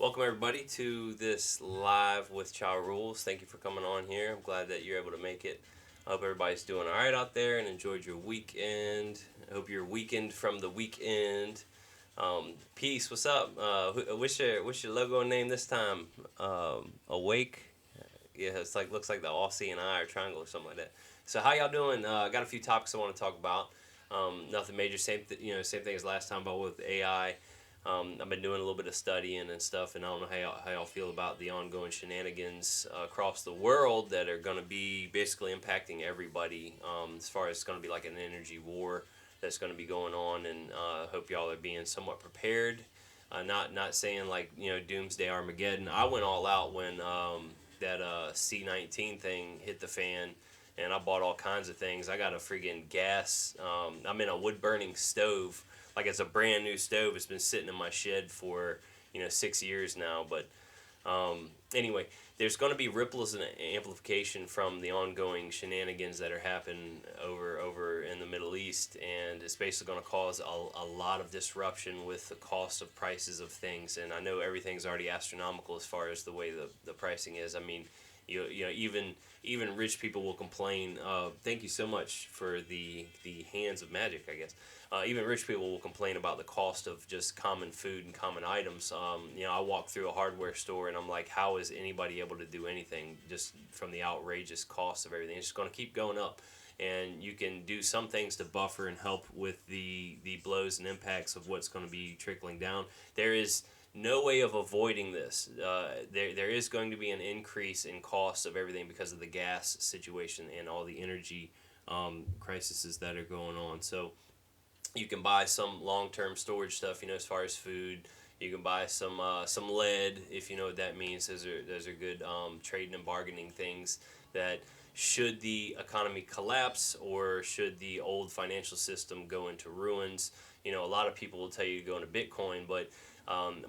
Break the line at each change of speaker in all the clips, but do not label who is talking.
Welcome everybody to this live with Chow Rules. Thank you for coming on here. I'm glad that you're able to make it. I hope everybody's doing all right out there and enjoyed your weekend. I hope you're weakened from the weekend. Peace. What's up? What's your logo name this time? Awake. Yeah, it's like looks like the Aussie and I or triangle or something like that. So how y'all doing? I got a few topics I want to talk about. Nothing major. Same thing as last time, but with AI. I've been doing a little bit of studying and stuff, and I don't know how y'all feel about the ongoing shenanigans across the world that are going to be basically impacting everybody. As far as it's going to be like an energy war that's going to be going on, and I hope y'all are being somewhat prepared. Not saying like doomsday Armageddon. I went all out when that C-19 thing hit the fan, and I bought all kinds of things. I got a friggin' gas. I'm in a wood burning stove. Like it's a brand new stove. It's been sitting in my shed for 6 years now. But anyway, there's going to be ripples and amplification from the ongoing shenanigans that are happening over in the Middle East, and it's basically going to cause a lot of disruption with the cost of prices of things. And I know everything's already astronomical as far as the way the pricing is. I mean, even rich people will complain. Thank you so much for the hands of magic, I guess. Even rich people will complain about the cost of just common food and common items. I walk through a hardware store and I'm like, how is anybody able to do anything just from the outrageous cost of everything? It's just going to keep going up. And you can do some things to buffer and help with the blows and impacts of what's going to be trickling down. There is no way of avoiding this. There is going to be an increase in cost of everything because of the gas situation and all the energy crises that are going on. So you can buy some long-term storage stuff, as far as food. You can buy some lead, if you know what that means. Those are good trading and bargaining things that should the economy collapse or should the old financial system go into ruins. A lot of people will tell you to go into Bitcoin, but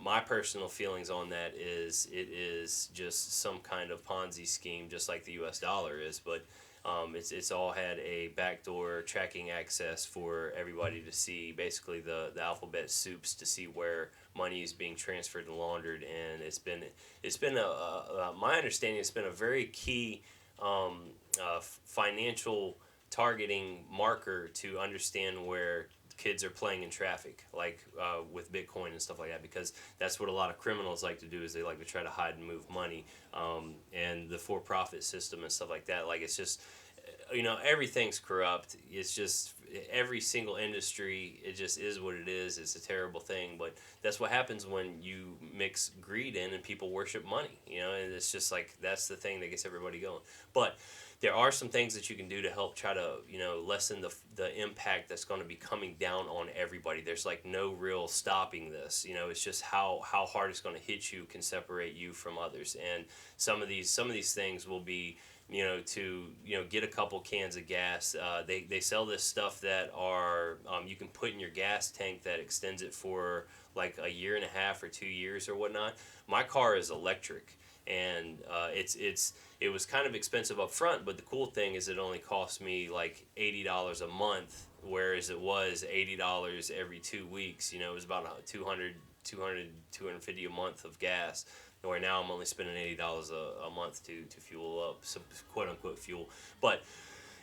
my personal feelings on that is it is just some kind of Ponzi scheme, just like the U.S. dollar is. But it's all had a backdoor tracking access for everybody to see, basically the alphabet soups to see where money is being transferred and laundered. And it's been my understanding, it's been a very key financial targeting marker to understand where kids are playing in traffic, like with Bitcoin and stuff like that, because that's what a lot of criminals like to do, is they like to try to hide and move money, and the for-profit system and stuff like that. Like, it's just, everything's corrupt. It's just every single industry, it just is what it is. It's a terrible thing, but that's what happens when you mix greed in and people worship money, and it's just like, that's the thing that gets everybody going. But there are some things that you can do to help try to lessen the impact that's going to be coming down on everybody. There's like no real stopping this. It's just how hard it's going to hit you can separate you from others. And some of these things will be to get a couple cans of gas. They sell this stuff that are you can put in your gas tank that extends it for like a year and a half or 2 years or whatnot. My car is electric, and it was kind of expensive up front, but the cool thing is it only cost me like $80 a month, whereas it was $80 every 2 weeks. It was about 250 a month of gas, where now I'm only spending $80 a month to fuel up, some quote unquote fuel. But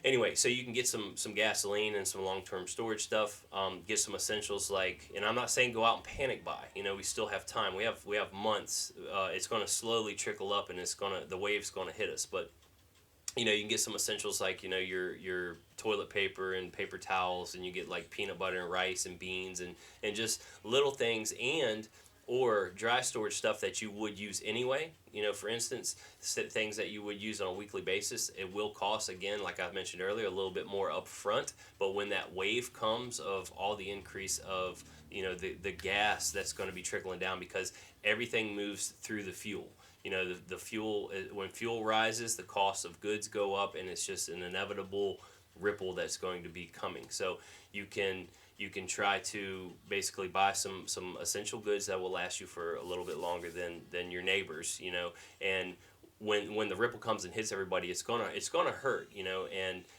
anyway, so you can get some gasoline and some long-term storage stuff. Get some essentials and I'm not saying go out and panic buy. We still have time. We have months. It's going to slowly trickle up, and the wave's going to hit us. But you can get some essentials like your toilet paper and paper towels, and you get like peanut butter and rice and beans and just little things, and or dry storage stuff that you would use anyway. For instance, things that you would use on a weekly basis. It will cost, again, like I mentioned earlier, a little bit more upfront. But when that wave comes of all the increase of the gas that's going to be trickling down, because everything moves through the fuel. The fuel, when fuel rises, the cost of goods go up, and it's just an inevitable ripple that's going to be coming. So you can try to basically buy some essential goods that will last you for a little bit longer than your neighbors, and when the ripple comes and hits everybody, it's gonna hurt,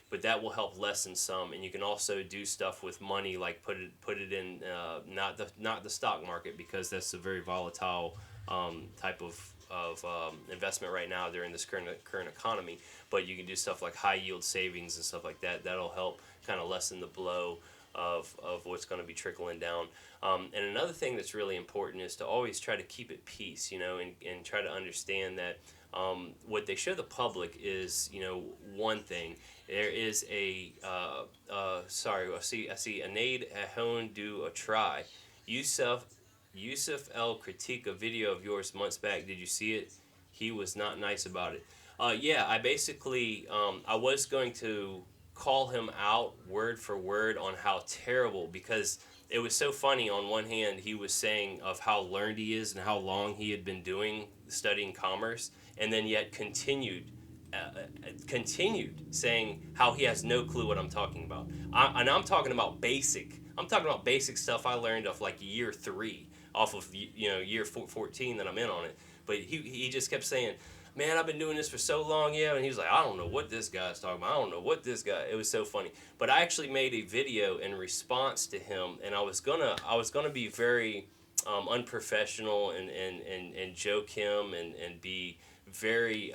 but that will help lessen some. And you can also do stuff with money, like put it in not the stock market, because that's a very volatile type of investment right now during this current economy. But you can do stuff like high yield savings and stuff like that. That'll help kind of lessen the blow of what's going to be trickling down. And another thing that's really important is to always try to keep at peace, and try to understand that what they show the public is, one thing. There is I see Anaid Ahone do a try. Yusuf El critique a video of yours months back. Did you see it? He was not nice about it. Yeah, I basically, I was going to call him out word for word on how terrible, because it was so funny. On one hand, he was saying of how learned he is and how long he had been studying commerce, and then yet continued saying how he has no clue what I'm talking about. I'm talking about basic stuff I learned off like year 3, off of year 14 that I'm in on it. But he just kept saying, man, I've been doing this for so long, yeah. And he was like, I don't know what this guy's talking about. I don't know what this guy. It was so funny. But I actually made a video in response to him, and I was gonna be very unprofessional and joke him and be very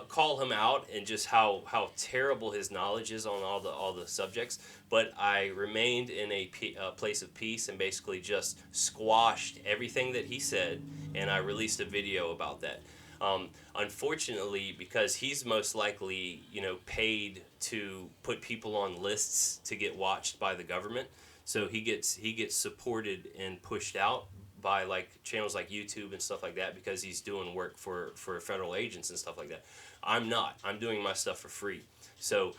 call him out, and just how terrible his knowledge is on all the subjects. But I remained in a place of peace and basically just squashed everything that he said, and I released a video about that. Unfortunately, because he's most likely paid to put people on lists to get watched by the government, so he gets supported and pushed out by like channels like YouTube and stuff like that, because he's doing work for federal agents and stuff like that. I'm not. I'm doing my stuff for free. So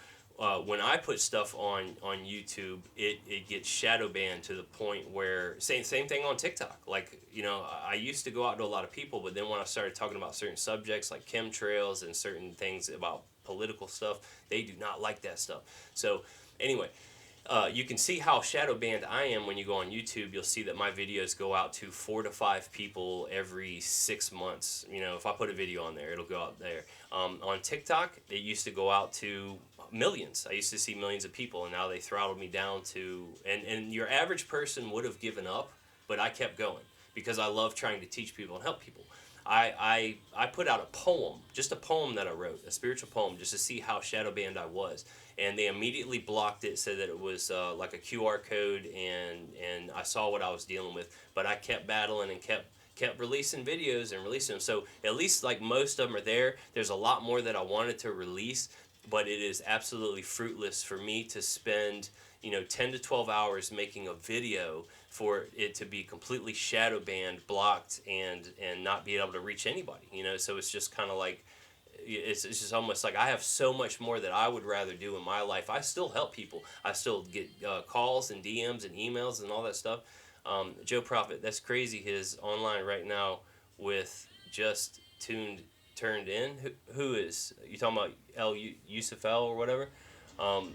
when I put stuff on YouTube, it gets shadow banned to the point where same thing on TikTok. Like, I used to go out to a lot of people, but then when I started talking about certain subjects like chemtrails and certain things about political stuff, they do not like that stuff. So anyway, you can see how shadow banned I am when you go on YouTube. You'll see that my videos go out to 4 to 5 people every 6 months. If I put a video on there, it'll go out there. On TikTok, it used to go out to millions. I used to see millions of people, and now they throttled me down to, and your average person would have given up, but I kept going because I love trying to teach people and help people. I put out just a poem that I wrote, a spiritual poem, just to see how shadow banned I was. And they immediately blocked it, said that it was like a QR code, and I saw what I was dealing with. But I kept battling and kept releasing videos and releasing them. So at least like most of them are there. There's a lot more that I wanted to release, but it is absolutely fruitless for me to spend 10 to 12 hours making a video for it to be completely shadow banned, blocked, and not be able to reach anybody. So it's just kind of like, it's just almost like I have so much more that I would rather do in my life. I still help people. I still get calls and DMs and emails and all that stuff. Joe Prophet, that's crazy. His online right now with just turned in. Who is you talking about? Yusuf El or whatever?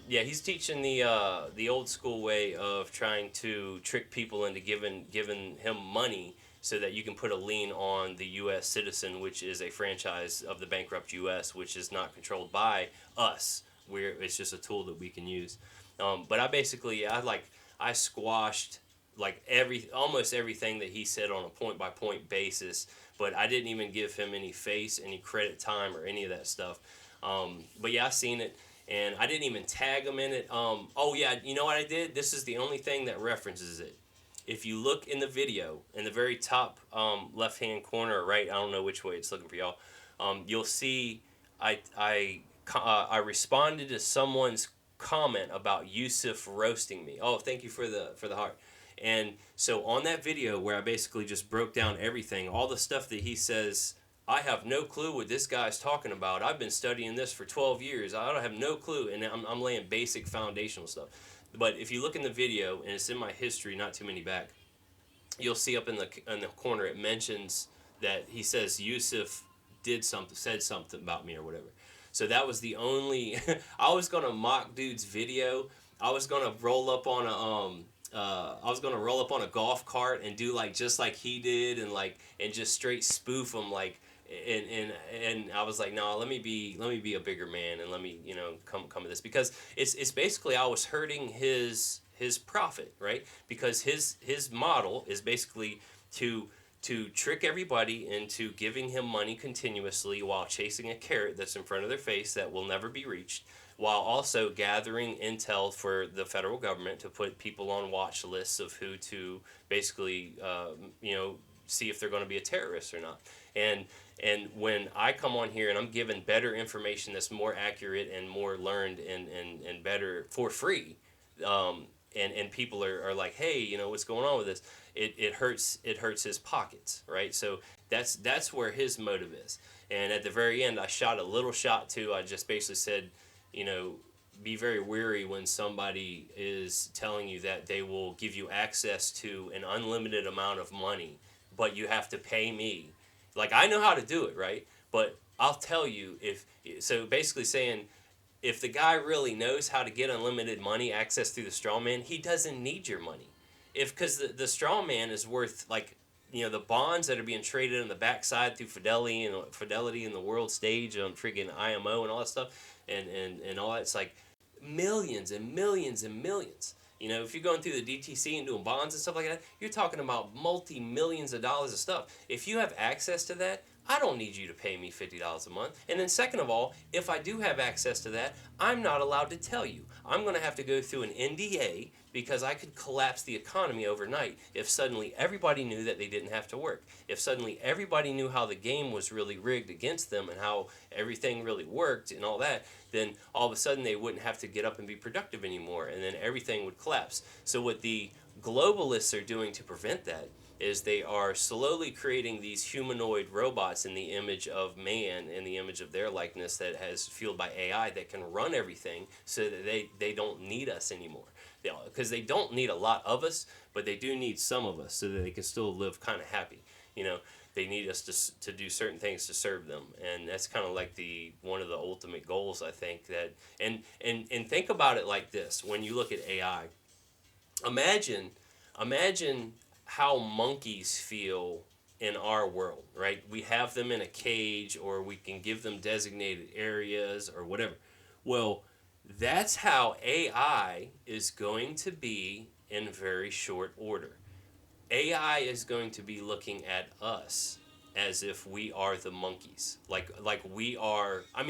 Yeah, he's teaching the old school way of trying to trick people into giving him money so that you can put a lien on the U.S. citizen, which is a franchise of the bankrupt U.S., which is not controlled by us. It's just a tool that we can use. But I squashed like almost everything that he said on a point by point basis, but I didn't even give him any face, any credit time, or any of that stuff. But yeah, I seen it. And I didn't even tag him in it. Oh yeah, you know what I did? This is the only thing that references it. If you look in the video, in the very top left-hand corner, or right, I don't know which way it's looking for y'all, you'll see I responded to someone's comment about Yusuf roasting me. Oh, thank you for the heart. And so on that video where I basically just broke down everything, all the stuff that he says, I have no clue what this guy's talking about. I've been studying this for 12 years. I don't have no clue, and I'm laying basic foundational stuff. But if you look in the video, and it's in my history, not too many back, you'll see up in the corner it mentions that he says Yusuf said something about me or whatever. So that was the only. I was gonna mock dude's video. I was gonna roll up on a golf cart and do just like he did, and just straight spoof him and I was like, no, let me be a bigger man, and let me come at this, because it's basically I was hurting his profit, right? Because his model is basically to to trick everybody into giving him money continuously while chasing a carrot that's in front of their face that will never be reached, while also gathering intel for the federal government to put people on watch lists of who to basically, see if they're going to be a terrorist or not. And when I come on here and I'm given better information that's more accurate and more learned and better for free, and people are like, hey, what's going on with this? It hurts his pockets, right? So that's where his motive is. And at the very end, I shot a little shot too. I just basically said, be very wary when somebody is telling you that they will give you access to an unlimited amount of money, but you have to pay me. Like, I know how to do it, right? But I'll tell you, so basically saying, if the guy really knows how to get unlimited money access through the straw man, he doesn't need your money. Because the straw man is worth, like, the bonds that are being traded on the backside through Fidelity and the world stage on friggin' IMO and all that stuff, and all that, it's like millions and millions and millions. If you're going through the DTC and doing bonds and stuff like that, you're talking about multi-millions of dollars of stuff. If you have access to that, I don't need you to pay me $50 a month. And then second of all, if I do have access to that, I'm not allowed to tell you. I'm going to have to go through an NDA because I could collapse the economy overnight if suddenly everybody knew that they didn't have to work. If suddenly everybody knew how the game was really rigged against them and how everything really worked and all that, then all of a sudden they wouldn't have to get up and be productive anymore, and then everything would collapse. So what the globalists are doing to prevent that is they are slowly creating these humanoid robots in the image of man, in the image of their likeness, that has fueled by AI, that can run everything so that they don't need us anymore. Because they don't need a lot of us, but they do need some of us so that they can still live kind of happy. They need us to do certain things to serve them, and that's kind of like one of the ultimate goals, I think. That and think about it like this: when you look at AI, imagine how monkeys feel in our world, right? We have them in a cage, or we can give them designated areas or whatever. Well, that's how AI is going to be in very short order. AI is going to be looking at us as if we are the monkeys. Like we are, and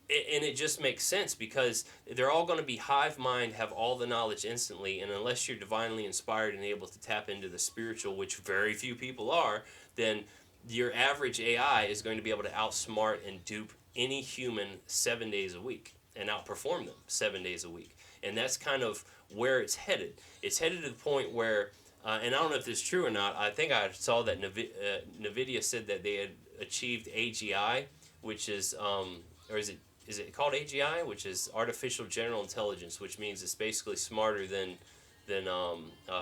it just makes sense because they're all going to be hive mind, have all the knowledge instantly, and unless you're divinely inspired and able to tap into the spiritual, which very few people are, then your average AI is going to be able to outsmart and dupe any human 7 days a week and outperform them 7 days a week. And that's kind of where it's headed. It's headed to the point where, and I don't know if this is true or not, I think I saw that NVIDIA said that they had achieved AGI, which is, or is it called AGI, which is artificial general intelligence, which means it's basically smarter than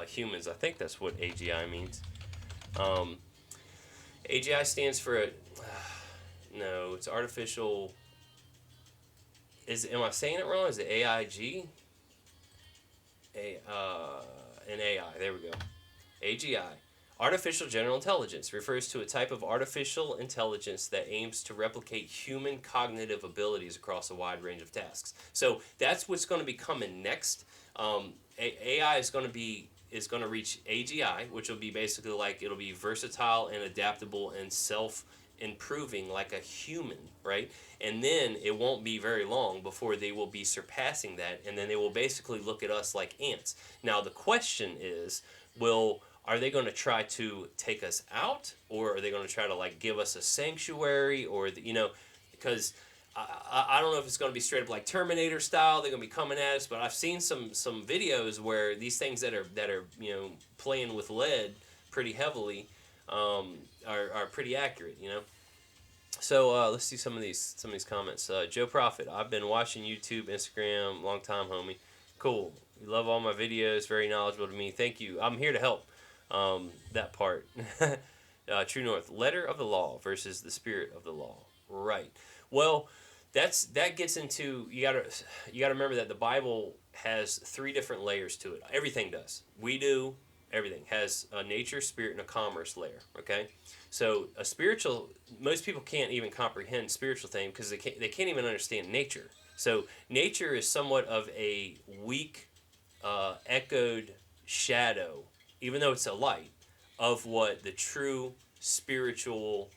humans. I think that's what AGI means. AGI stands for no, it's artificial. Am I saying it wrong? Is it AIG? An AI. There we go. AGI. Artificial General Intelligence refers to a type of artificial intelligence that aims to replicate human cognitive abilities across a wide range of tasks. So that's what's going to be coming next. AI is going to reach AGI, which will be basically like, it'll be versatile and adaptable and self-improving like a human, right? And then it won't be very long before they will be surpassing that, and then they will basically look at us like ants. Now the question is, are they going to try to take us out, or are they going to try to like give us a sanctuary, or because I don't know if it's going to be straight up like Terminator style. They're going to be coming at us, but I've seen some videos where these things that are playing with lead pretty heavily are pretty accurate. So let's see some of these comments. Joe Prophet, I've been watching YouTube, Instagram, long time, homie. Cool. You love all my videos. Very knowledgeable to me. Thank you. I'm here to help. That part. True North, letter of the law versus the spirit of the law. Right. Well, that gets into, you gotta remember that the Bible has 3 different layers to it. Everything does. We do. Everything has a nature, spirit, and a commerce layer. Okay. So a spiritual, most people can't even comprehend spiritual thing because they can't even understand nature. So nature is somewhat of a weak, echoed shadow, even though it's a light, of what the true spiritual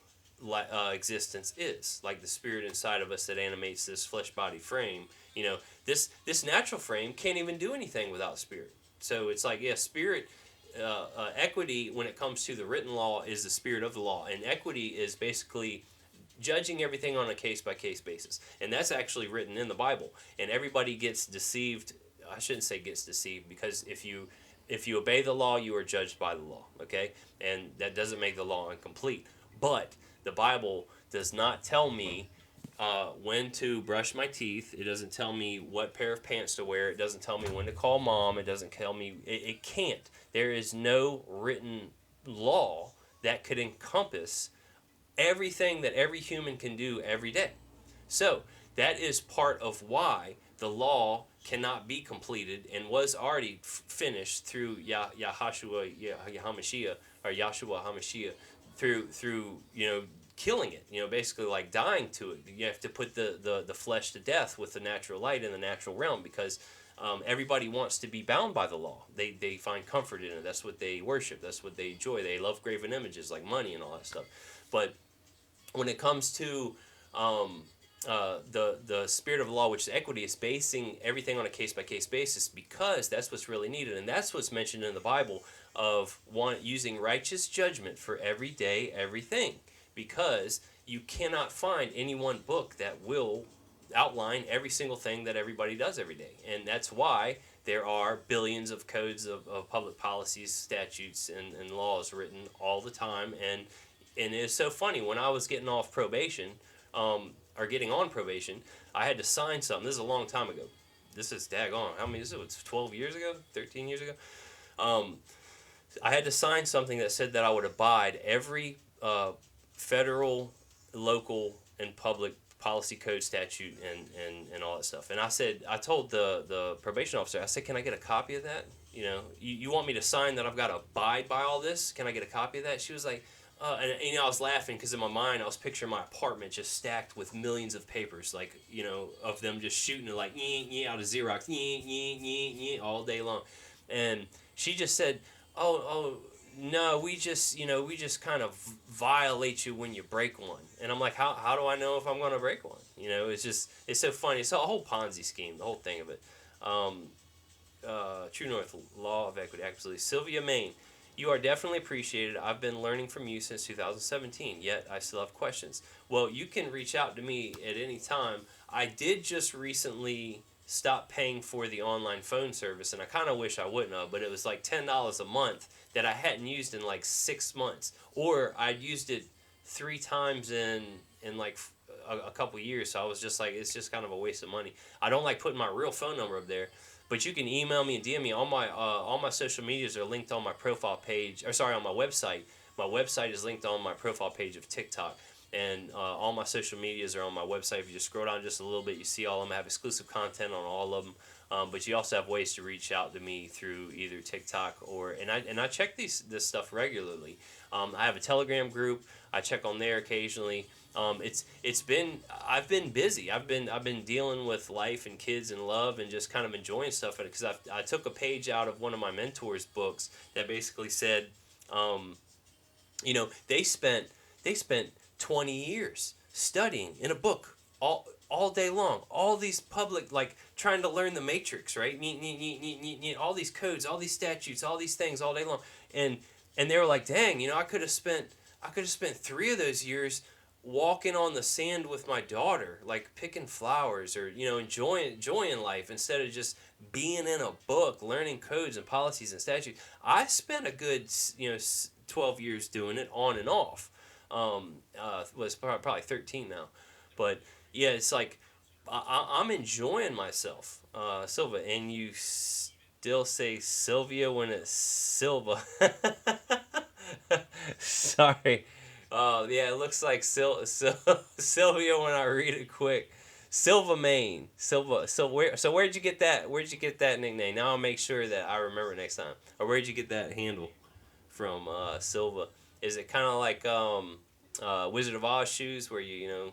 existence is, like the spirit inside of us that animates this flesh body frame. You know, this natural frame can't even do anything without spirit. So it's like, yeah, spirit. Equity, when it comes to the written law, is the spirit of the law, and equity is basically judging everything on a case by case basis, and that's actually written in the Bible. And everybody gets deceived. I shouldn't say gets deceived, because if you obey the law, you are judged by the law. Okay, and that doesn't make the law incomplete. But the Bible does not tell me when to brush my teeth. It doesn't tell me what pair of pants to wear. It doesn't tell me when to call mom. It doesn't tell me. It can't. There is no written law that could encompass everything that every human can do every day. So that is part of why the law cannot be completed and was already finished through Yahshua HaMashiach, or Yahshua HaMashiach, through killing it, basically like dying to it. You have to put the flesh to death with the natural light in the natural realm, because everybody wants to be bound by the law. They find comfort in it. That's what they worship. That's what they enjoy. They love graven images like money and all that stuff. But when it comes to the spirit of the law, which is equity, is basing everything on a case by case basis, because that's what's really needed, and that's what's mentioned in the Bible of using righteous judgment for every day, everything, because you cannot find any one book that will outline every single thing that everybody does every day, and that's why there are billions of codes of public policies, statutes, and laws written all the time. And it's so funny, when I was getting off probation, or getting on probation, I had to sign something. This is a long time ago. This is daggone. How many is it? It's 12 years ago? 13 years ago? I had to sign something that said that I would abide every federal, local, and public policy code, statute, and all that stuff. And I told the probation officer, I said, can I get a copy of that? You want me to sign that I've got to abide by all this? Can I get a copy of that? She was like, and I was laughing, because in my mind I was picturing my apartment just stacked with millions of papers, like, of them just shooting it like out of Xerox, all day long. And she just said, oh no, we just kind of violate you when you break one. And I'm like, how do I know if I'm going to break one? It's so funny. It's a whole Ponzi scheme, the whole thing of it. True North, Law of Equity, absolutely. Sylvia Main, you are definitely appreciated. I've been learning from you since 2017, yet I still have questions. Well, you can reach out to me at any time. I did just recently stop paying for the online phone service, and I kind of wish I wouldn't have, but it was like $10 a month that I hadn't used in like 6 months, or I'd used it 3 times in like a couple years, so I was just like, it's just kind of a waste of money. I don't like putting my real phone number up there. But you can email me and DM me. All my social medias are linked on my profile page. On my website. My website is linked on my profile page of TikTok. And all my social medias are on my website. If you just scroll down just a little bit, you see all of them. I have exclusive content on all of them. But you also have ways to reach out to me through either TikTok and I check this stuff regularly. I have a Telegram group. I check on there occasionally. I've been busy. I've been dealing with life and kids and love and just kind of enjoying stuff. Because I took a page out of one of my mentors' books that basically said, they spent 20 years studying in a book all day long. All these public, like, trying to learn the matrix, right? All these codes, all these statutes, all these things all day long. And they were like, dang, I could have spent 3 of those years walking on the sand with my daughter, like picking flowers, or enjoying life, instead of just being in a book learning codes and policies and statutes. I spent a good 12 years doing it on and off. Was probably 13 now, but yeah, it's like I'm enjoying myself, Silva, and you still say Sylvia when it's Silva. Sorry. Yeah, it looks like Sylvia when I read it quick. Silva Main. Silva. So where'd you get that? Where'd you get that nickname? Now I'll make sure that I remember next time. Or where'd you get that handle from, Silva? Is it kind of like Wizard of Oz shoes, where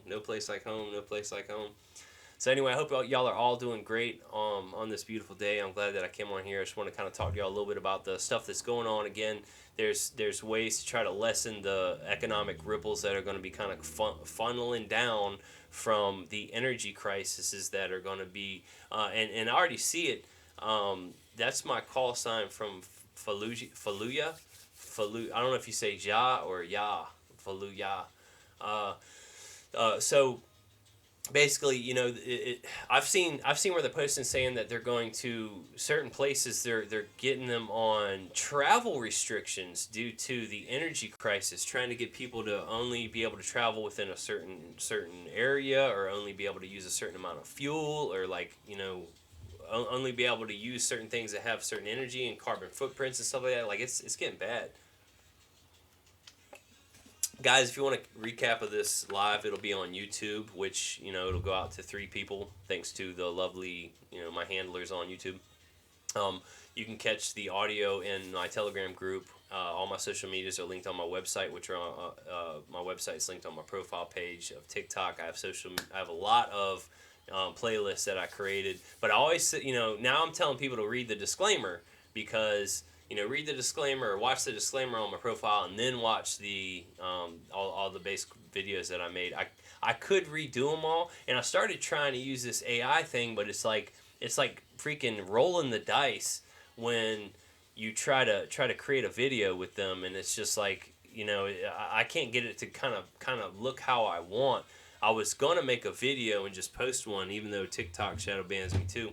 no place like home, no place like home? So anyway, I hope y'all are all doing great on this beautiful day. I'm glad that I came on here. I just want to kind of talk to y'all a little bit about the stuff that's going on. Again, there's ways to try to lessen the economic ripples that are going to be kind of funneling down from the energy crises that are going to be, and I already see it. That's my call sign from Fallujah. I don't know if you say Ja or Ya. Fallujah. So basically, I've seen where the post is saying that they're going to certain places. They're getting them on travel restrictions due to the energy crisis, trying to get people to only be able to travel within a certain area, or only be able to use a certain amount of fuel, or only be able to use certain things that have certain energy and carbon footprints and stuff like that. Like it's getting bad. Guys, if you want a recap of this live, it'll be on YouTube, which, it'll go out to 3 people, thanks to the lovely, my handlers on YouTube. You can catch the audio in my Telegram group. All my social medias are linked on my website, which are on, my website's linked on my profile page of TikTok. I have a lot of playlists that I created, but I always, now I'm telling people to read the disclaimer, because read the disclaimer or watch the disclaimer on my profile, and then watch the all the basic videos that I made. I could redo them all, and I started trying to use this AI thing, but it's like freaking rolling the dice when you try to create a video with them, and it's just like, I can't get it to kind of look how I want. I was gonna make a video and just post one, even though TikTok shadow bans me too.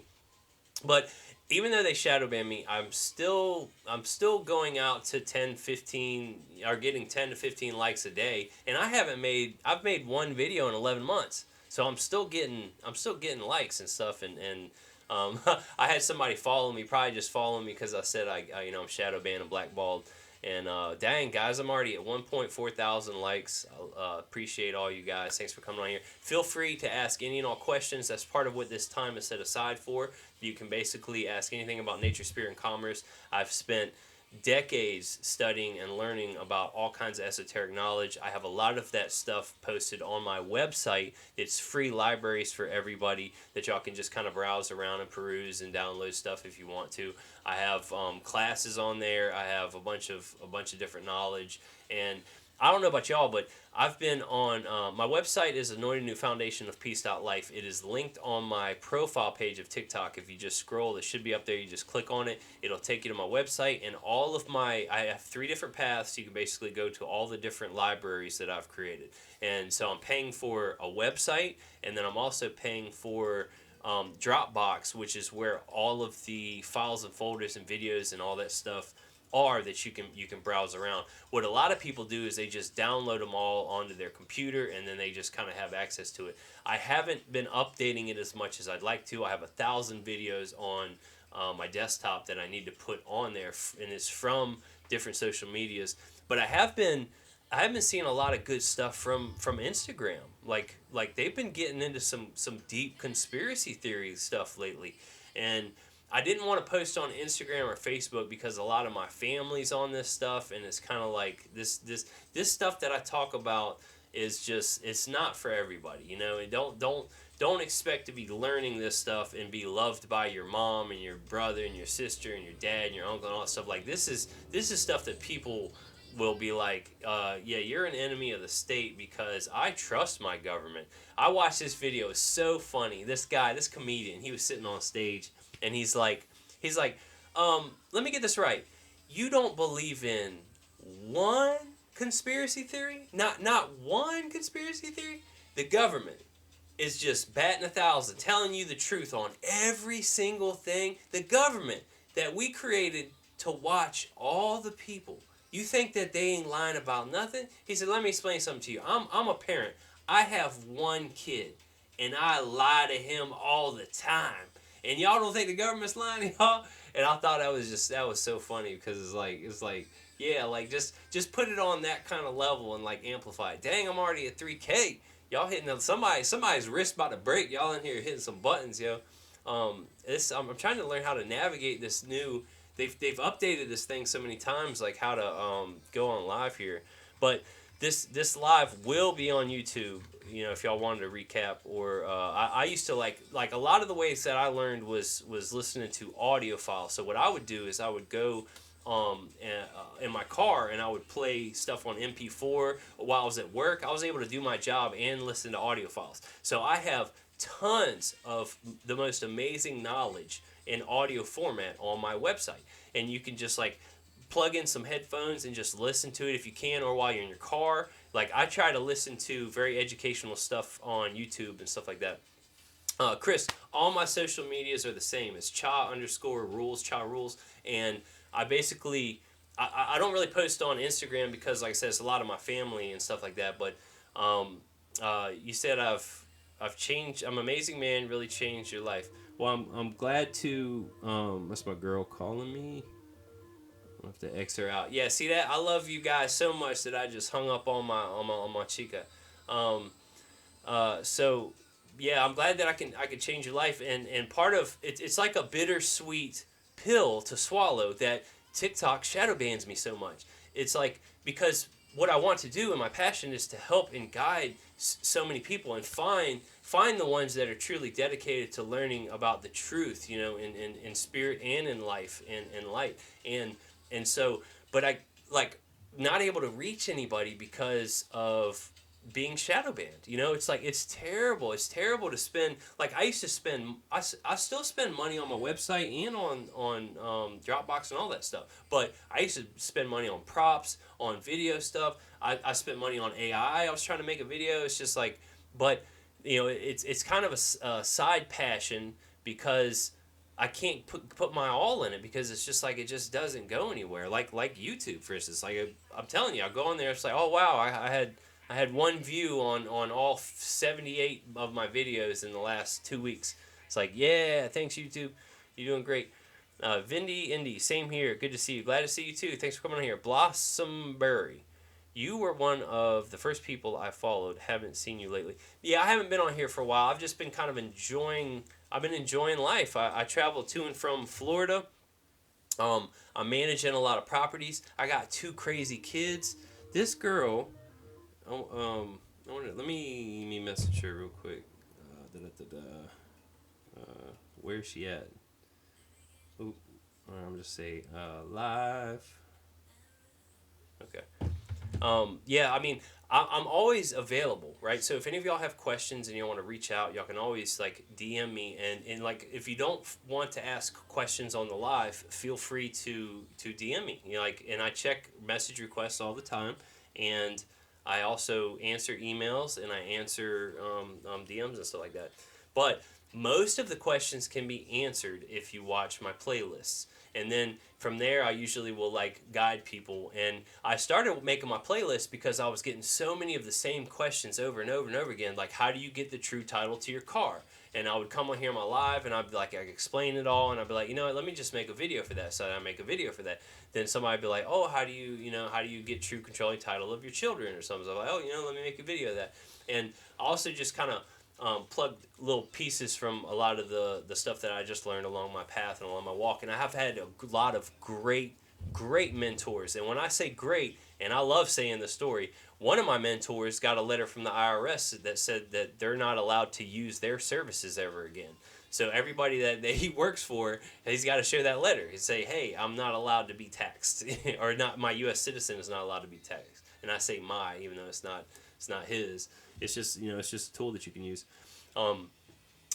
But even though they shadow ban me, I'm still going out to 10, 15, or getting 10 to 15 likes a day, and I've made one video in 11 months. So I'm still getting likes and stuff, and I had somebody follow me, probably just following me because I said I'm shadow banned and blackballed. And dang, guys, I'm already at 1.4 thousand likes. Appreciate all you guys. Thanks for coming on here. Feel free to ask any and all questions. That's part of what this time is set aside for. You can basically ask anything about nature, spirit, and commerce. I've spent decades studying and learning about all kinds of esoteric knowledge. I have a lot of that stuff posted on my website. It's free libraries for everybody that y'all can just kind of browse around and peruse and download stuff if you want to. I have classes on there. I have a bunch of different knowledge, and I don't know about y'all, but I've been on my website is Anointed New Foundation of Peace.life. It is linked on my profile page of TikTok. If you just scroll, it should be up there. You just click on it. It'll take you to my website, and I have 3 different paths. You can basically go to all the different libraries that I've created. And so I'm paying for a website, and then I'm also paying for Dropbox, which is where all of the files and folders and videos and all that stuff are that you can browse around. What a lot of people do is they just download them all onto their computer, and then they just kind of have access to it. I haven't been updating it as much as I'd like to. I have 1,000 videos on my desktop that I need to put on there, and it's from different social medias. But I have been seeing a lot of good stuff from Instagram. Like they've been getting into some deep conspiracy theory stuff lately, and I didn't want to post on Instagram or Facebook because a lot of my family's on this stuff, and it's kind of like this stuff that I talk about is just, it's not for everybody, and don't expect to be learning this stuff and be loved by your mom and your brother and your sister and your dad and your uncle and all that stuff. Like this is stuff that people will be like, yeah, you're an enemy of the state because I trust my government. I watched this video. It's so funny. This comedian, he was sitting on stage, and he's like, let me get this right. You don't believe in one conspiracy theory? Not one conspiracy theory? The government is just batting 1,000, telling you the truth on every single thing. The government that we created to watch all the people. You think that they ain't lying about nothing? He said, let me explain something to you. I'm a parent. I have one kid, and I lie to him all the time. And y'all don't think the government's lying to y'all? And I thought that was so funny, because it's like, yeah, like just put it on that kind of level and like amplify it. Dang, I'm already at 3K. Y'all hitting somebody's wrist about to break. Y'all in here hitting some buttons, yo. I'm trying to learn how to navigate this new. They've updated this thing so many times, like how to go on live here. But this live will be on YouTube. You know, if y'all wanted to recap, or I used to like a lot of the ways that I learned was listening to audio files. So what I would do is I would go in my car and I would play stuff on MP4 while I was at work. I was able to do my job and listen to audio files. So I have tons of the most amazing knowledge in audio format on my website, and you can just like plug in some headphones and just listen to it if you can, or while you're in your car. Like, I try to listen to very educational stuff on YouTube and stuff like that. Chris, all my social medias are the same. It's cha_rules, cha rules. And I basically, I don't really post on Instagram because, like I said, it's a lot of my family and stuff like that. But you said I've changed. I'm an amazing man, really changed your life. Well, I'm glad to, that's my girl calling me. I'll have to X her out. Yeah, see that? I love you guys so much that I just hung up on my chica. So yeah, I'm glad that I can change your life, and part of it's like a bittersweet pill to swallow that TikTok shadow bans me so much. It's like, because what I want to do and my passion is to help and guide so many people and find the ones that are truly dedicated to learning about the truth, you know, in spirit and in life and in light. And so, but I, like, not able to reach anybody because of being shadow banned. You know, it's like, it's terrible. It's terrible to spend, like, I used to spend, I still spend money on my website and on Dropbox and all that stuff. But I used to spend money on props, on video stuff. I spent money on AI. I was trying to make a video. It's just like, but, you know, it's kind of a side passion, because I can't put my all in it, because it's just like, it just doesn't go anywhere. Like YouTube, for instance. Like, I'm telling you, I go on there, it's like, oh wow, I had one view on all 78 of my videos in the last 2 weeks. It's like, yeah, thanks YouTube, you're doing great. Vindy Indy, same here. Good to see you. Glad to see you too. Thanks for coming on here. Blossomberry, you were one of the first people I followed. Haven't seen you lately. Yeah, I haven't been on here for a while. I've just been kind of enjoying. I've been enjoying life. I travel to and from Florida. I'm managing a lot of properties. I got 2 crazy kids. This girl. Let me message her real quick. Where's she at? Oop. I'm just say live. Okay. Yeah, I mean, I'm always available, right? So if any of y'all have questions and you want to reach out, y'all can always like DM me, and like, if you don't want to ask questions on the live, feel free to DM me. You know, like, and I check message requests all the time, and I also answer emails, and I answer DMs and stuff like that. But most of the questions can be answered if you watch my playlists. And then from there, I usually will like guide people. And I started making my playlist because I was getting so many of the same questions over and over and over again. Like, how do you get the true title to your car? And I would come on here on my live, and I'd be like, I explain it all, and I'd be like, you know what, let me just make a video for that. So I make a video for that. Then somebody would be like, oh, how do you get true controlling title of your children or something? So I'm like, oh, let me make a video of that. And I also just kind of plugged little pieces from a lot of the stuff that I just learned along my path and along my walk. And I have had a lot of great mentors. And when I say great, and I love saying the story, one of my mentors got a letter from the IRS that said that they're not allowed to use their services ever again. So everybody that he works for, he's got to show that letter. He'd say, hey, I'm not allowed to be taxed. Or not, my U.S. citizen is not allowed to be taxed. And I say my, even though it's not his. It's just, it's just a tool that you can use.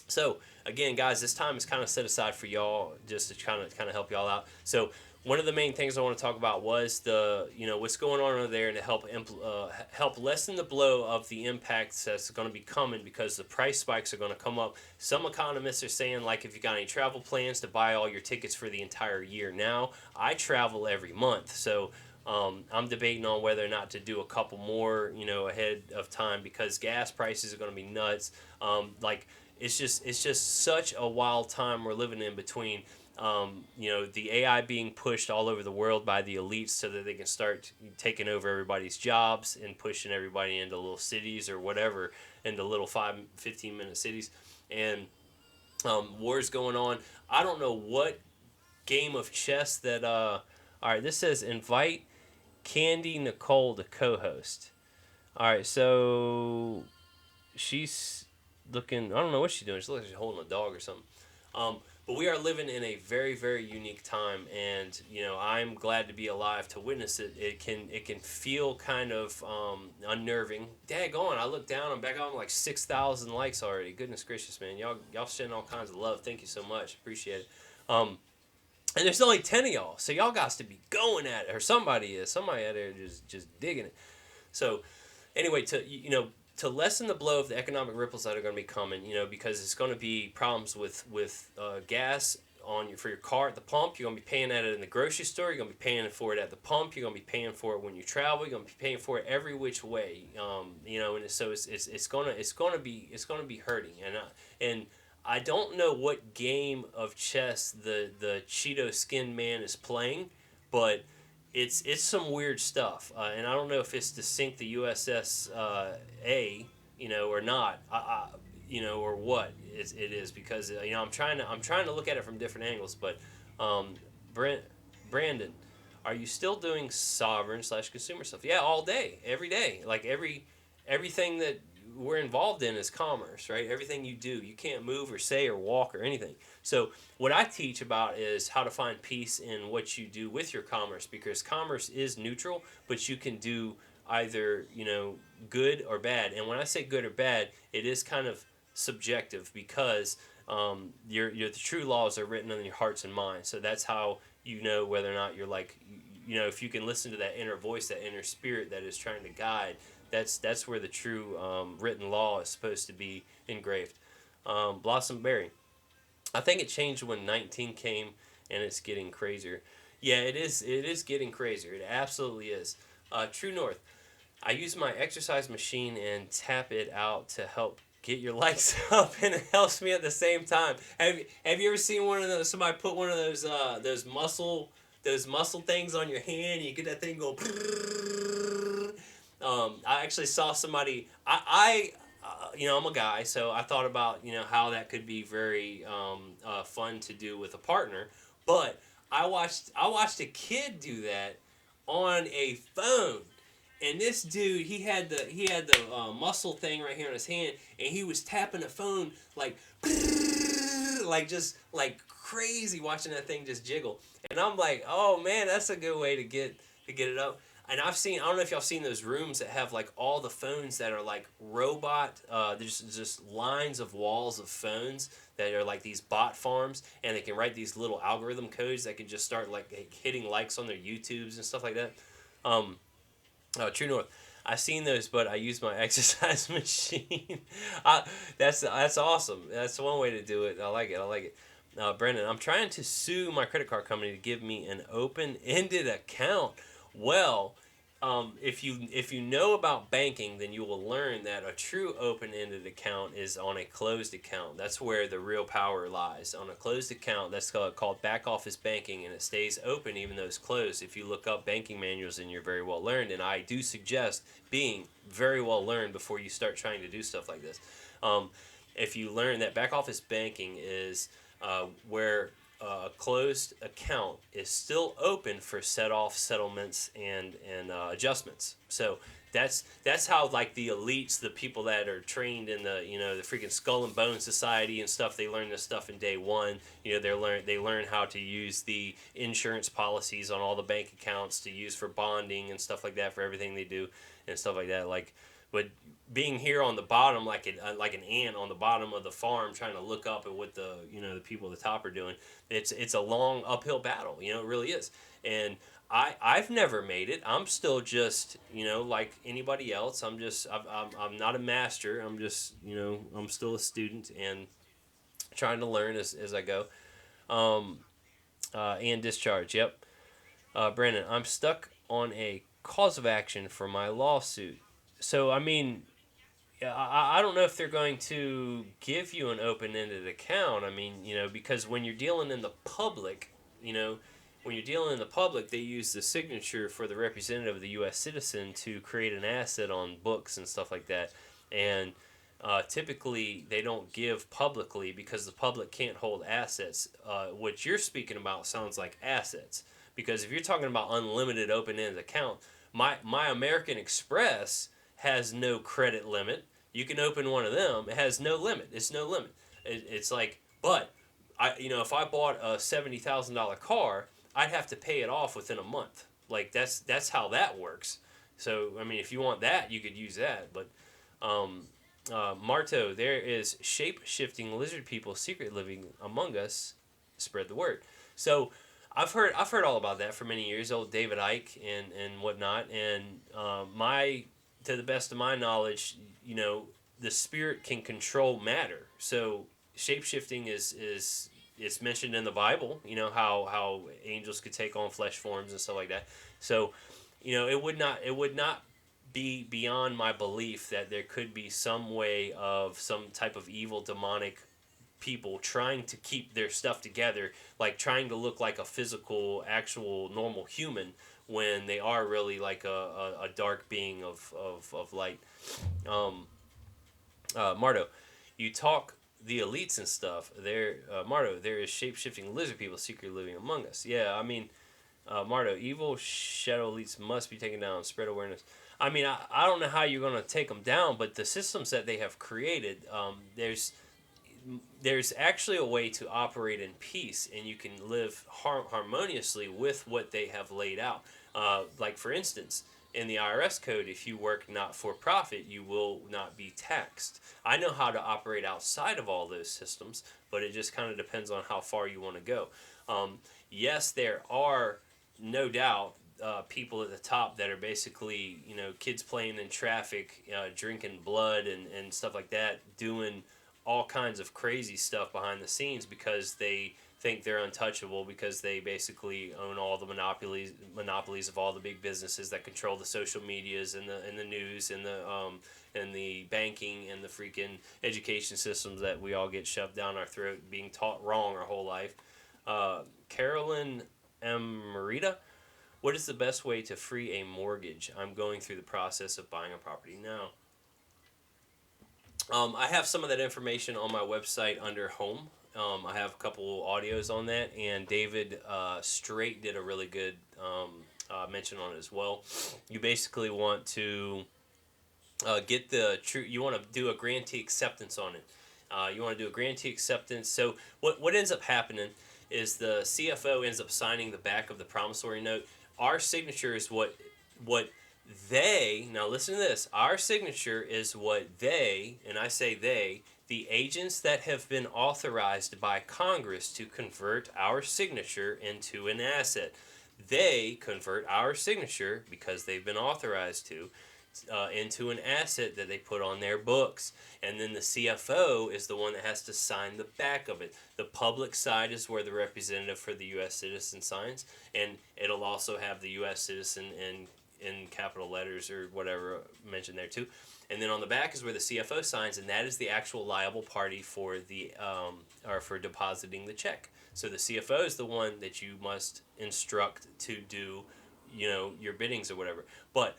So again, guys, this time is kind of set aside for y'all, just to kind of help y'all out. So one of the main things I want to talk about was what's going on over there, and to help lessen the blow of the impacts that's going to be coming, because the price spikes are going to come up. Some economists are saying, like, if you got any travel plans, to buy all your tickets for the entire year now. I travel every month, so I'm debating on whether or not to do a couple more, ahead of time, because gas prices are going to be nuts. It's just such a wild time we're living in between, the AI being pushed all over the world by the elites so that they can start taking over everybody's jobs and pushing everybody into little cities or whatever, into little 15-minute cities, and wars going on. I don't know what game of chess that. All right, this says invite Candy Nicole to co-host. All right, so she's looking. I don't know what she's doing. She looks like she's holding a dog or something. But we are living in a very, very unique time, and I'm glad to be alive to witness it. It can feel kind of unnerving. Daggone! I look down. I'm back on like 6,000 likes already. Goodness gracious, man! Y'all sending all kinds of love. Thank you so much. Appreciate it. And there's only 10 of y'all, so y'all got to be going at it, or somebody is. Somebody out there just digging it. So anyway, to lessen the blow of the economic ripples that are going to be coming, because it's going to be problems with gas for your car at the pump. You're going to be paying at it in the grocery store. You're going to be paying for it at the pump. You're going to be paying for it when you travel. You're going to be paying for it every which way. And so it's going to be hurting. And I don't know what game of chess the Cheeto Skin Man is playing, but it's some weird stuff, and I don't know if it's to sink the USS A, or not, or what it is, because I'm trying to look at it from different angles. But Brandon, are you still doing sovereign/consumer stuff? Yeah, all day, every day, like everything that we're involved in is commerce, right? Everything you do, you can't move or say or walk or anything. So what I teach about is how to find peace in what you do with your commerce, because commerce is neutral, but you can do either, good or bad. And when I say good or bad, it is kind of subjective, because the true laws are written in your hearts and minds. So that's how you know whether or not you're like, if you can listen to that inner voice, that inner spirit that is trying to guide. That's where the true written law is supposed to be engraved. Blossom Berry. I think it changed when 19 came, and it's getting crazier. Yeah, it is. It is getting crazier. It absolutely is. True North. I use my exercise machine and tap it out to help get your likes up, and it helps me at the same time. Have you ever seen one of those? Somebody put one of those muscle things on your hand. You get that thing go. I actually saw somebody. I'm a guy, so I thought about how that could be very fun to do with a partner. But I watched a kid do that on a phone, and this dude he had the muscle thing right here on his hand, and he was tapping the phone like just like crazy, watching that thing just jiggle. And I'm like, oh man, that's a good way to get it up. And I don't know if y'all seen those rooms that have like all the phones that are like robot. There's just lines of walls of phones that are like these bot farms, and they can write these little algorithm codes that can just start like hitting likes on their YouTubes and stuff like that. True North. I've seen those, but I use my exercise machine. That's awesome. That's one way to do it. I like it. Brendan, I'm trying to sue my credit card company to give me an open-ended account. Well, if you know about banking, then you will learn that a true open-ended account is on a closed account. That's where the real power lies. On a closed account, that's called back office banking, and it stays open even though it's closed. If you look up banking manuals, then you're very well learned, and I do suggest being very well learned before you start trying to do stuff like this. If you learn that back office banking is where a closed account is still open for set-off settlements and adjustments. So that's how like the elites, the people that are trained in the the freaking Skull and Bone Society and stuff, they learn this stuff in day one. They learn how to use the insurance policies on all the bank accounts to use for bonding and stuff like that for everything they do and stuff like that. But being here on the bottom, like an ant on the bottom of the farm, trying to look up at what the people at the top are doing, it's a long uphill battle. It really is. And I've never made it. I'm still just like anybody else. I'm not a master. I'm just I'm still a student and trying to learn as I go. And discharge. Yep. Brandon, I'm stuck on a cause of action for my lawsuit. So I mean, I don't know if they're going to give you an open-ended account. I mean, because when you're dealing in the public, they use the signature for the representative of the U.S. citizen to create an asset on books and stuff like that. And typically, they don't give publicly because the public can't hold assets. What you're speaking about sounds like assets. Because if you're talking about unlimited open-ended account, my American Express has no credit limit. You can open one of them. It has no limit. It's no limit. It's like, but if I bought a $70,000 car, I'd have to pay it off within a month. Like that's how that works. So I mean, if you want that, you could use that. But Marto, there is shape-shifting lizard people secret living among us. Spread the word. So I've heard all about that for many years. Old David Icke and whatnot. And to the best of my knowledge, the spirit can control matter. So shape-shifting is it's mentioned in the Bible. How angels could take on flesh forms and stuff like that. So it would not be beyond my belief that there could be some way of some type of evil demonic people trying to keep their stuff together, like trying to look like a physical, actual, normal human when they are really like a dark being of light. Marto, you talk the elites and stuff. Marto, there is shape-shifting lizard people secretly living among us. Yeah, I mean, Marto, evil shadow elites must be taken down. Spread awareness. I mean, I don't know how you're going to take them down, but the systems that they have created, there's actually a way to operate in peace, and you can live harmoniously with what they have laid out. Like, for instance, in the IRS code, if you work not for profit, you will not be taxed. I know how to operate outside of all those systems, but it just kind of depends on how far you want to go. Yes, there are no doubt people at the top that are basically, kids playing in traffic, drinking blood and stuff like that, doing all kinds of crazy stuff behind the scenes because they think they're untouchable, because they basically own all the monopolies of all the big businesses that control the social medias and the news and the banking and the freaking education systems that we all get shoved down our throat, being taught wrong our whole life. Carolyn M. Marita, what is the best way to free a mortgage? I'm going through the process of buying a property now. I have some of that information on my website under home. I have a couple audios on that, and David Straight did a really good mention on it as well. You basically want to get the true. You want to do a grantee acceptance on it. You want to do a grantee acceptance. So what ends up happening is the CFO ends up signing the back of the promissory note. Our signature is what they, now listen to this, our signature is what they, and I say they, the agents that have been authorized by Congress to convert our signature into an asset. They convert our signature, because they've been authorized to, into an asset that they put on their books. And then the CFO is the one that has to sign the back of it. The public side is where the representative for the U.S. citizen signs, and it'll also have the U.S. citizen in capital letters or whatever mentioned there too. And then on the back is where the CFO signs, and that is the actual liable party for the or for depositing the check. So the CFO is the one that you must instruct to do, your biddings or whatever. But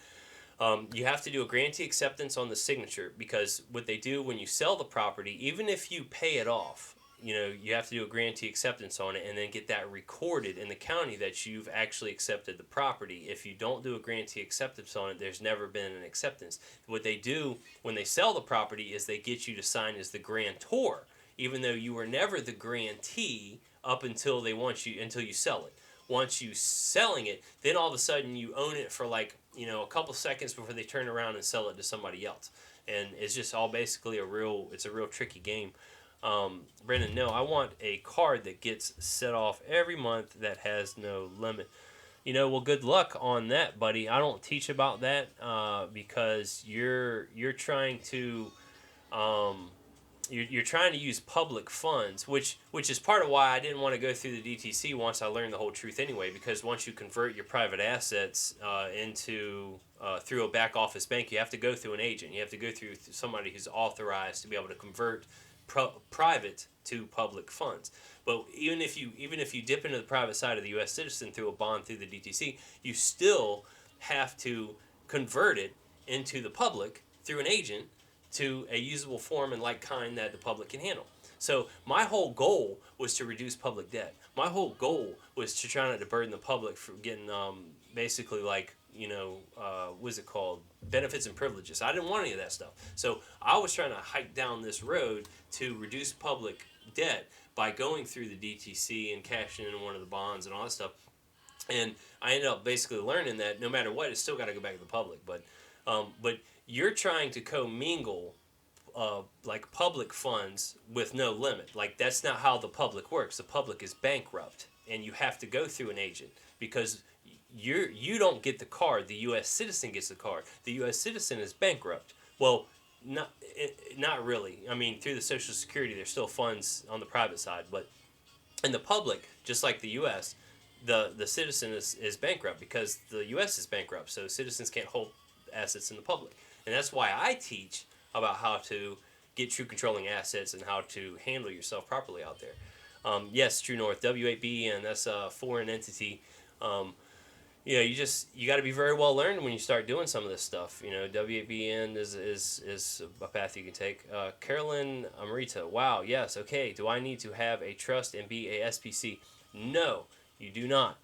you have to do a grantee acceptance on the signature, because what they do when you sell the property, even if you pay it off, you have to do a grantee acceptance on it and then get that recorded in the county that you've actually accepted the property. If you don't do a grantee acceptance on it, there's never been an acceptance. What they do when they sell the property is they get you to sign as the grantor, even though you were never the grantee up until until you sell it. Once you selling it, then all of a sudden you own it for a couple seconds before they turn around and sell it to somebody else. And it's just all basically a real tricky game. Brendan, no, I want a card that gets set off every month that has no limit. Well, good luck on that, buddy. I don't teach about that because you're trying to you're trying to use public funds, which is part of why I didn't want to go through the DTC once I learned the whole truth anyway. Because once you convert your private assets into through a back office bank, you have to go through an agent. You have to go through somebody who's authorized to be able to convert private to public funds. But even if you dip into the private side of the U.S. citizen through a bond through the DTC, you still have to convert it into the public through an agent to a usable form and like kind that the public can handle. So my whole goal was to reduce public debt. My whole goal was to try not to burden the public for getting basically what is it called? Benefits and privileges. I didn't want any of that stuff. So I was trying to hike down this road to reduce public debt by going through the DTC and cashing in one of the bonds and all that stuff. And I ended up basically learning that no matter what, it's still got to go back to the public. But you're trying to commingle like public funds with no limit. Like that's not how the public works. The public is bankrupt, and you have to go through an agent because you don't get the card. The U.S. citizen gets the card. The U.S. citizen is bankrupt. Well, not really. I mean, through the Social Security, there's still funds on the private side, but in the public, just like the U.S., the citizen is bankrupt because the U.S. is bankrupt. So citizens can't hold assets in the public, and that's why I teach about how to get true controlling assets and how to handle yourself properly out there. Yes, True North, W8BN, that's a foreign entity. You got to be very well learned when you start doing some of this stuff. W8BN is a path you can take. Carolyn Amrita, wow, yes, okay. Do I need to have a trust and be a SPC? No, you do not.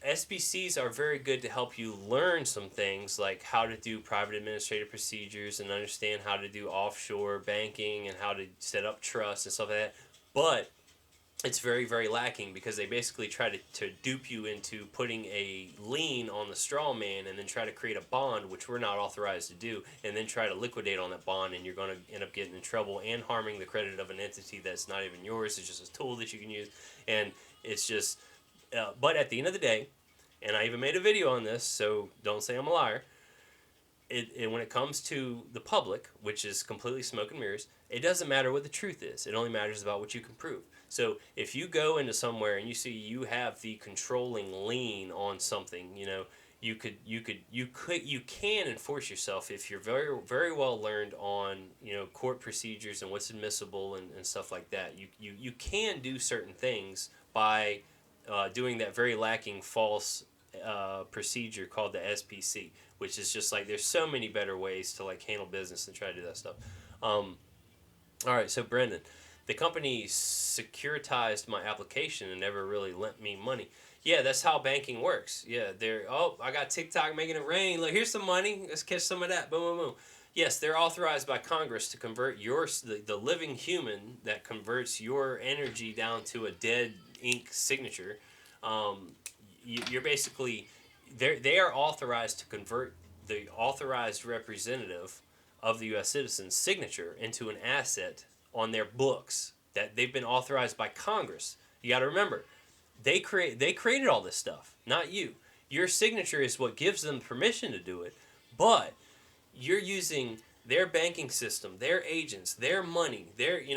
SPCs are very good to help you learn some things like how to do private administrative procedures and understand how to do offshore banking and how to set up trusts and stuff like that. But it's very, very lacking because they basically try to dupe you into putting a lien on the straw man and then try to create a bond, which we're not authorized to do, and then try to liquidate on that bond, and you're going to end up getting in trouble and harming the credit of an entity that's not even yours. It's just a tool that you can use, and it's just... but at the end of the day, and I even made a video on this, so don't say I'm a liar, when it comes to the public, which is completely smoke and mirrors, it doesn't matter what the truth is. It only matters about what you can prove. So if you go into somewhere and you see you have the controlling lien on something, you can enforce yourself if you're very, very well learned on court procedures and what's admissible and stuff like that. You can do certain things by doing that very lacking false procedure called the SPC, which is just like there's so many better ways to like handle business and try to do that stuff. All right, so Brendan, the company securitized my application and never really lent me money. Yeah, that's how banking works. Yeah, I got TikTok making it rain. Look, here's some money. Let's catch some of that. Boom, boom, boom. Yes, they're authorized by Congress to convert the living human that converts your energy down to a dead ink signature. You're basically they are authorized to convert the authorized representative of the U.S. citizen's signature into an asset on their books that they've been authorized by Congress. You got to remember, they created all this stuff, not you. Your signature is what gives them permission to do it, but you're using their banking system, their agents, their money,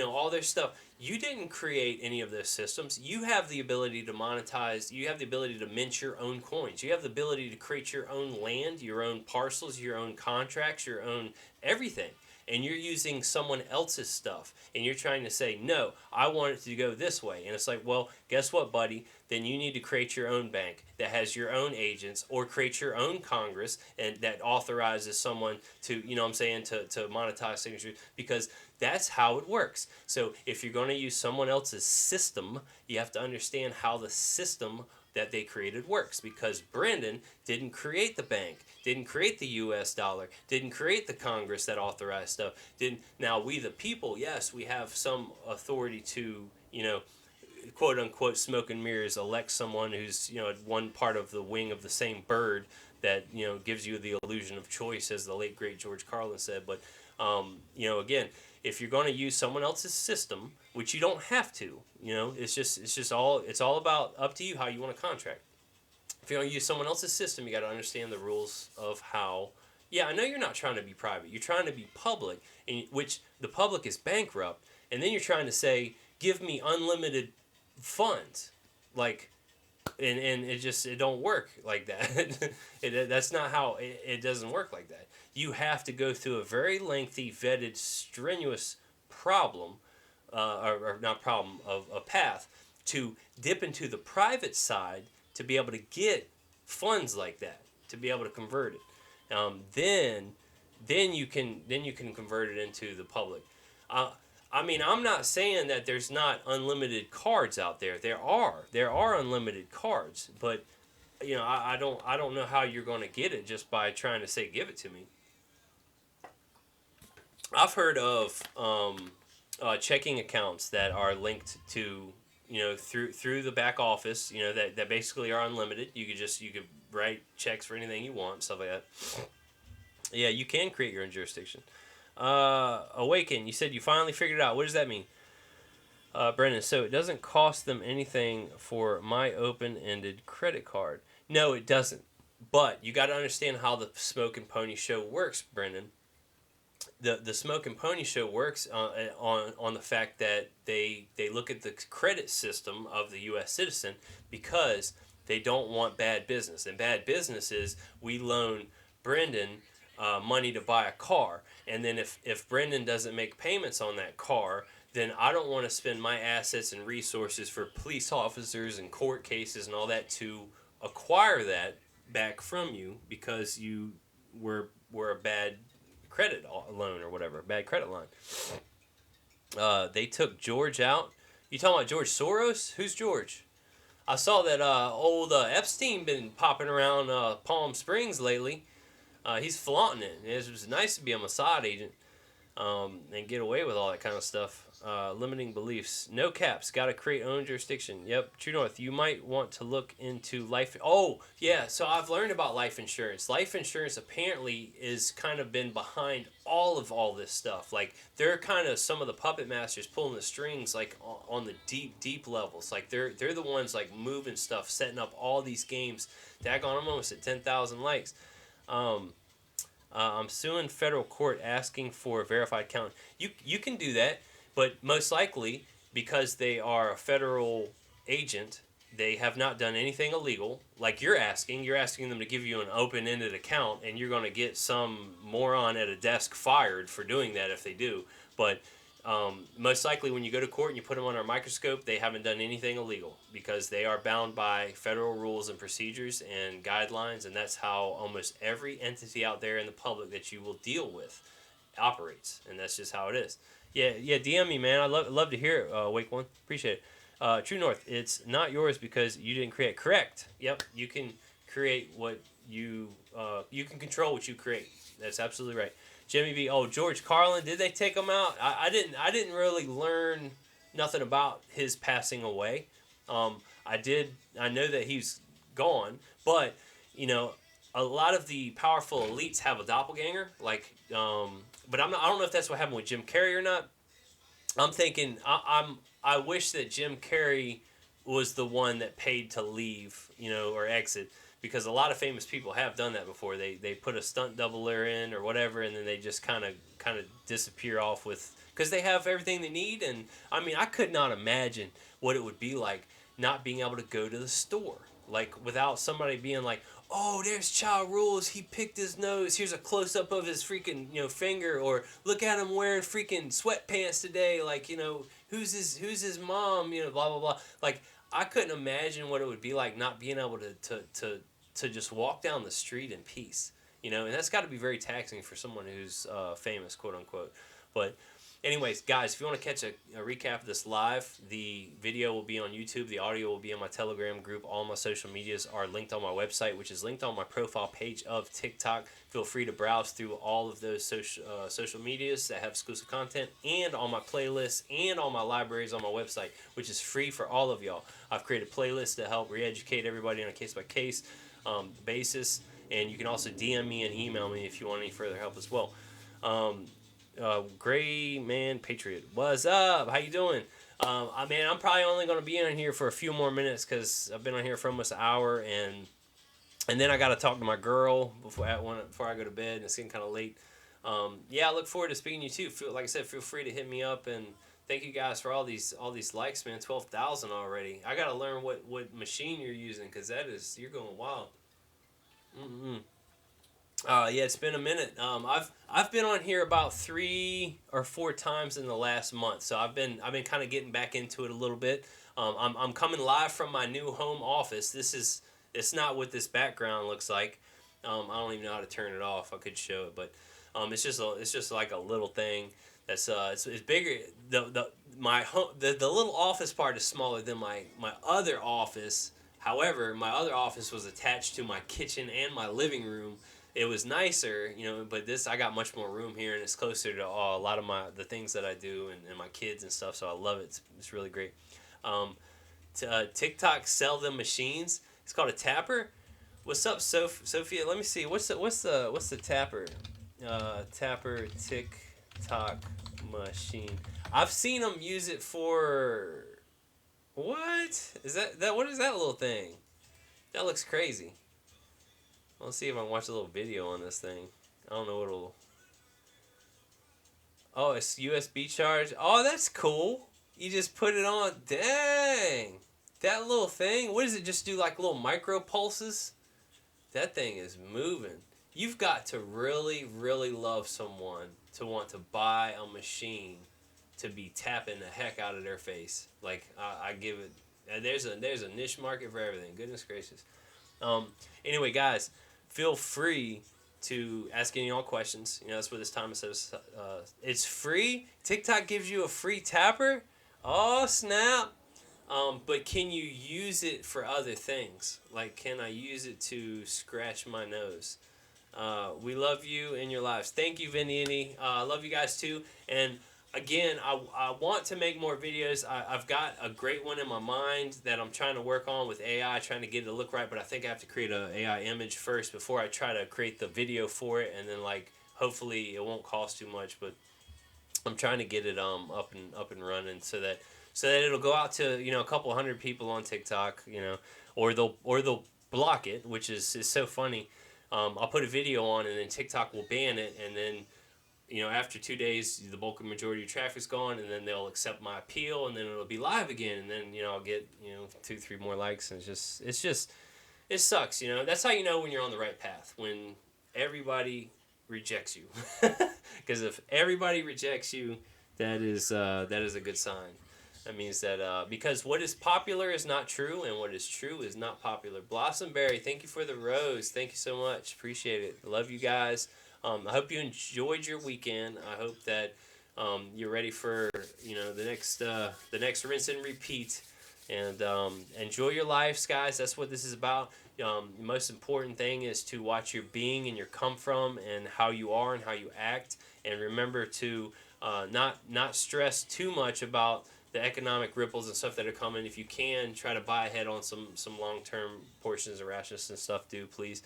all their stuff. You didn't create any of those systems. You have the ability to monetize. You have the ability to mint your own coins. You have the ability to create your own land, your own parcels, your own contracts, your own everything. And you're using someone else's stuff. And you're trying to say, no, I want it to go this way. And it's like, well, guess what, buddy? Then you need to create your own bank that has your own agents, or create your own Congress and that authorizes someone to, to monetize signatures, because that's how it works. So if you're going to use someone else's system, you have to understand how the system that they created works, because Brendan didn't create the bank, didn't create the US dollar, didn't create the Congress that authorized stuff. Now we the people, yes, we have some authority to, quote unquote smoke and mirrors, elect someone who's, one part of the wing of the same bird that, gives you the illusion of choice, as the late great George Carlin said. But, again, if you're going to use someone else's system, which you don't have to, it's all about up to you how you want to contract. If you're going to use someone else's system, you got to understand the rules of how. Yeah, I know you're not trying to be private. You're trying to be public, which the public is bankrupt, and then you're trying to say, give me unlimited funds, like, and it don't work like that. That's not how it doesn't work like that. You have to go through a very lengthy, vetted, strenuous problem, or not problem, of a path to dip into the private side to be able to get funds like that, to be able to convert it. Then you can convert it into the public. I'm not saying that there's not unlimited cards out there. There are unlimited cards, but I don't know how you're going to get it just by trying to say give it to me. I've heard of checking accounts that are linked to, through the back office, that basically are unlimited. You could write checks for anything you want, stuff like that. Yeah, you can create your own jurisdiction. Awaken, you said you finally figured it out. What does that mean? Brendan, so it doesn't cost them anything for my open-ended credit card. No, it doesn't. But you got to understand how the Smoke and Pony Show works, Brendan. The Smoke and Pony Show works on the fact that they look at the credit system of the U.S. citizen because they don't want bad business. And bad business is we loan Brendan money to buy a car. And then if Brendan doesn't make payments on that car, then I don't want to spend my assets and resources for police officers and court cases and all that to acquire that back from you because you were a bad credit loan or whatever, bad credit line. They took George out. You talking about George Soros? Who's George? I saw that old Epstein been popping around Palm Springs lately. He's flaunting it. It was nice to be a Mossad agent and get away with all that kind of stuff. Limiting beliefs. No caps. Got to create own jurisdiction. Yep. True North. You might want to look into life. Oh, yeah. So I've learned about life insurance. Life insurance apparently is kind of been behind all this stuff. Like they're kind of some of the puppet masters pulling the strings, like on the deep levels. Like they're the ones like moving stuff, setting up all these games. Daggone, I'm almost at 10,000 likes. I'm suing federal court asking for a verified count. You can do that. But most likely, because they are a federal agent, they have not done anything illegal. Like you're asking them to give you an open-ended account, and you're going to get some moron at a desk fired for doing that if they do. But most likely when you go to court and you put them under a microscope, they haven't done anything illegal because they are bound by federal rules and procedures and guidelines, and that's how almost every entity out there in the public that you will deal with operates, and that's just how it is. Yeah, DM me, man. I'd love to hear it, Wake One. Appreciate it. True North, it's not yours because you didn't create. Correct. Yep, you can create what you can control what you create. That's absolutely right. Jimmy B. Oh, George Carlin, did they take him out? I didn't really learn nothing about his passing away. I know that he's gone, but a lot of the powerful elites have a doppelganger, like but I don't know if that's what happened with Jim Carrey or not. I'm thinking I wish that Jim Carrey was the one that paid to leave, or exit, because a lot of famous people have done that before. They put a stunt doubler in or whatever, and then they just kind of disappear off with, because they have everything they need. And I mean, I could not imagine what it would be like not being able to go to the store, like without somebody being like, oh, there's Ja Rules, he picked his nose, here's a close-up of his freaking, finger, or look at him wearing freaking sweatpants today, like, who's his mom, blah, blah, blah. Like, I couldn't imagine what it would be like not being able to just walk down the street in peace, and that's got to be very taxing for someone who's famous, quote-unquote. But anyways, guys, if you want to catch a recap of this live, the video will be on YouTube. The audio will be on my Telegram group. All my social medias are linked on my website, which is linked on my profile page of TikTok. Feel free to browse through all of those social medias that have exclusive content, and all my playlists and all my libraries on my website, which is free for all of y'all. I've created playlists to help re-educate everybody on a case-by-case basis, and you can also DM me and email me if you want any further help as well. Gray Man Patriot, what's up? How you doing? I'm probably only going to be in here for a few more minutes because I've been on here for almost an hour, and then I got to talk to my girl before I go to bed, and it's getting kind of late. I look forward to speaking to you too. Like I said, feel free to hit me up, and thank you guys for all these likes, man. 12,000 already. I got to learn what machine you're using, because you're going wild. It's been a minute. I've been on here about 3 or 4 times in the last month, so I've been kind of getting back into it a little bit. I'm coming live from my new home office. It's not what this background looks like. I don't even know how to turn it off. I could show it, but it's just like a little thing that's it's bigger. The little office part is smaller than my other office. However, my other office was attached to my kitchen and my living room. It was nicer, but this I got much more room here, and it's closer to a lot of the things that I do and my kids and stuff. So I love it. It's really great. Um, TikTok sell them machines. It's called a tapper. What's up, Sophia? Let me see. What's the tapper? Tapper TikTok machine. I've seen them use it for. What is that? What is that little thing? That looks crazy. Let's see if I can watch a little video on this thing. I don't know what it'll. Oh, it's USB charge. Oh, that's cool. You just put it on. Dang. That little thing. What does it just do? Like little micro pulses? That thing is moving. You've got to really, really love someone to want to buy a machine to be tapping the heck out of their face. Like I give it. There's a niche market for everything. Goodness gracious. Anyway, guys, feel free to ask any all questions. That's what this time it says. It's free. TikTok gives you a free tapper. Oh snap! But can you use it for other things? Like, can I use it to scratch my nose? We love you in your lives. Thank you, Vinny. I love you guys too. And again, I want to make more videos. I've got a great one in my mind that I'm trying to work on with AI, trying to get it to look right, but I think I have to create an AI image first before I try to create the video for it, and then hopefully it won't cost too much, but I'm trying to get it up and running so that it'll go out to a couple hundred people on TikTok, or they'll block it, which is so funny. I'll put a video on and then TikTok will ban it, and then after 2 days, the bulk of majority of traffic's gone, and then they'll accept my appeal, and then it'll be live again, and then I'll get 2-3 more likes, and it sucks. That's how you know when you're on the right path, when everybody rejects you, because if everybody rejects you, that is a good sign. That means that because what is popular is not true, and what is true is not popular. Blossomberry, thank you for the rose. Thank you so much. Appreciate it. Love you guys. I hope you enjoyed your weekend. I hope that you're ready for the next rinse and repeat. And enjoy your lives, guys. That's what this is about. The most important thing is to watch your being and your come from and how you are and how you act. And remember to not stress too much about the economic ripples and stuff that are coming. If you can, try to buy ahead on some long-term portions of rashness and stuff, please.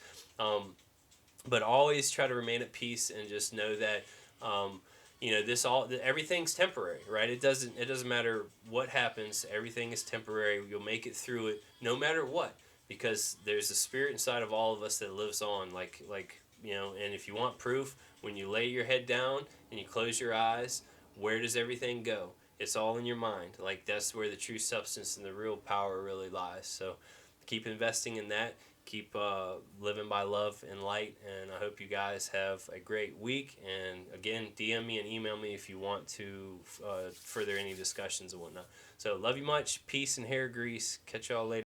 But always try to remain at peace and just know that everything's temporary, right? It doesn't matter what happens. Everything is temporary. You'll make it through it no matter what, because there's a spirit inside of all of us that lives on. And if you want proof, when you lay your head down and you close your eyes, where does everything go? It's all in your mind. That's where the true substance and the real power really lies. So keep investing in that. Keep living by love and light. And I hope you guys have a great week. And again, DM me and email me if you want to further any discussions and whatnot. So love you much. Peace and hair grease. Catch y'all later.